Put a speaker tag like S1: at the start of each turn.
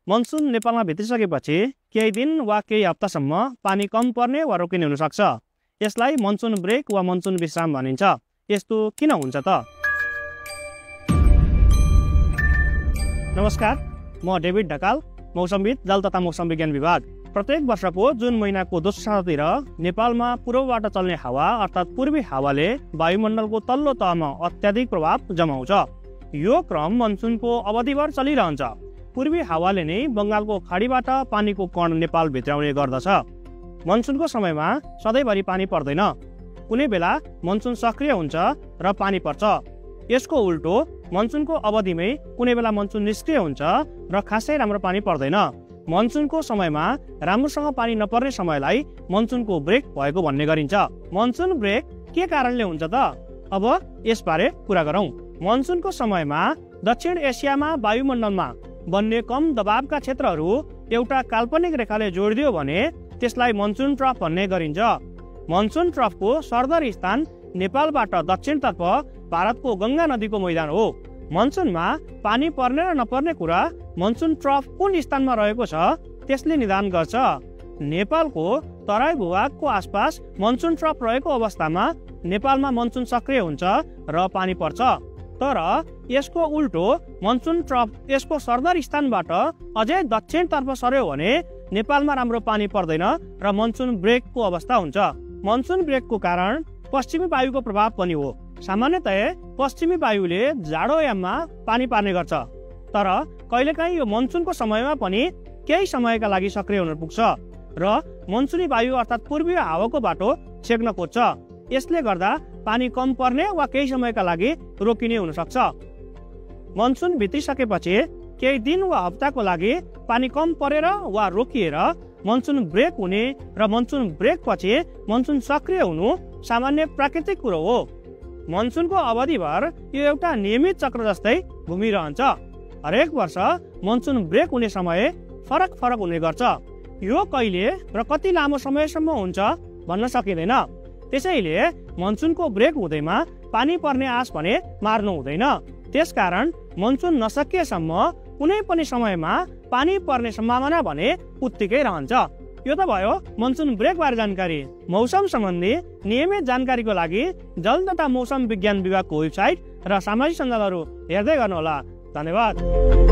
S1: Monsoon नेपालमा भित्रिसकेपछि केही दिन वा केही हप्तासम्म पानी कम पर्ने वा रोकिने हुन सक्छ। यसलाई मनसुन ब्रेक वा मनसुन विश्राम भनिन्छ। यस्तो किन हुन्छ त? नमस्कार, म डेभिड ढकाल, मौसमविद, जल तथा मौसम विज्ञान विभाग। प्रत्येक वर्षको जुन महिनाको दोस्रो सातातिर नेपालमा पूर्वबाट चल्ने हावा अर्थात् पूर्वी हावाले वायुमण्डलको तल्लो तहमा अत्याधिक प्रभाव जमाउँछ। यो क्रम मनसुनको अवधिभर चलिरहन्छ। पूर्वी हावाले नै बङ्गालको खाडीबाट पानीको कण नेपाल भित्राउने गर्दछ। मनसुनको समयमा सधैँभरि पानी पर्दैन। कुनै बेला मनसुन सक्रिय हुन्छ र पानी पर्छ। यसको उल्टो मनसुनको अवधिमै कुनै बेला मनसुन निष्क्रिय हुन्छ र खासै राम्रो पानी पर्दैन। मनसुनको समयमा राम्रोसँग पानी नपर्ने समयलाई मनसुनको ब्रेक भएको भन्ने गरिन्छ। मनसुन ब्रेक के कारणले हुन्छ त? अब यसबारे कुरा गरौँ। मनसुनको समयमा दक्षिण एसियामा वायुमण्डलमा बन्ने कम दबावका क्षेत्रहरू एउटा काल्पनिक रेखाले जोडिदियो भने त्यसलाई मनसुन ट्रफ भन्ने गरिन्छ। मनसुन ट्रफको सरदर स्थान नेपालबाट दक्षिणतर्फ भारतको गङ्गा नदीको मैदान हो। मनसुनमा पानी पर्ने र नपर्ने कुरा मनसुन ट्रफ कुन स्थानमा रहेको छ त्यसले निदान गर्छ। नेपालको तराई भूभागको आसपास मनसुन ट्रफ रहेको अवस्थामा नेपालमा मनसुन सक्रिय हुन्छ र पानी पर्छ। तर यसको उल्टो मनसुन ट्रफ यसको सरदर स्थानबाट अझै दक्षिणतर्फ सर्यो भने नेपालमा राम्रो पानी पर्दैन र मनसुन ब्रेकको अवस्था हुन्छ। मनसुन ब्रेकको कारण पश्चिमी वायुको प्रभाव पनि हो। सामान्यतया पश्चिमी वायुले जाडोयाममा पानी पार्ने गर्छ, तर कहिलेकाहीँ यो मनसुनको समयमा पनि केही समयका लागि सक्रिय हुन पुग्छ र मनसुनी वायु अर्थात् पूर्वीय हावाको बाटो छेक्न खोज्छ। यसले गर्दा पानी कम पर्ने वा केही समयका लागि रोकिने हुन सक्छ। मनसुन भित्रिसकेपछि केही दिन वा हप्ताको लागि पानी कम परेर वा रोकिएर मनसुन ब्रेक हुने र मनसुन ब्रेक पछि मनसुन सक्रिय हुनु सामान्य प्राकृतिक कुरो हो। मनसुनको अवधिभर यो एउटा नियमित चक्र जस्तै घुमिरहन्छ। हरेक वर्ष मनसुन ब्रेक हुने समय फरक हुने गर्छ। यो कहिले र कति लामो समयसम्म हुन्छ भन्न सकिँदैन। त्यसैले मनसुनको ब्रेक हुँदैमा पानी पर्ने आश भने मार्नु हुँदैन। त्यसकारण मनसुन नसकिएसम्म कुनै पनि समयमा पानी पर्ने सम्भावना भने उत्तिकै रहन्छ। यो त भयो मनसुन ब्रेक बारे जानकारी। मौसम सम्बन्धी नियमित जानकारीको लागि जल तथा मौसम विज्ञान विभागको वेबसाइट र सामाजिक सञ्जालहरू हेर्दै गर्नुहोला। धन्यवाद।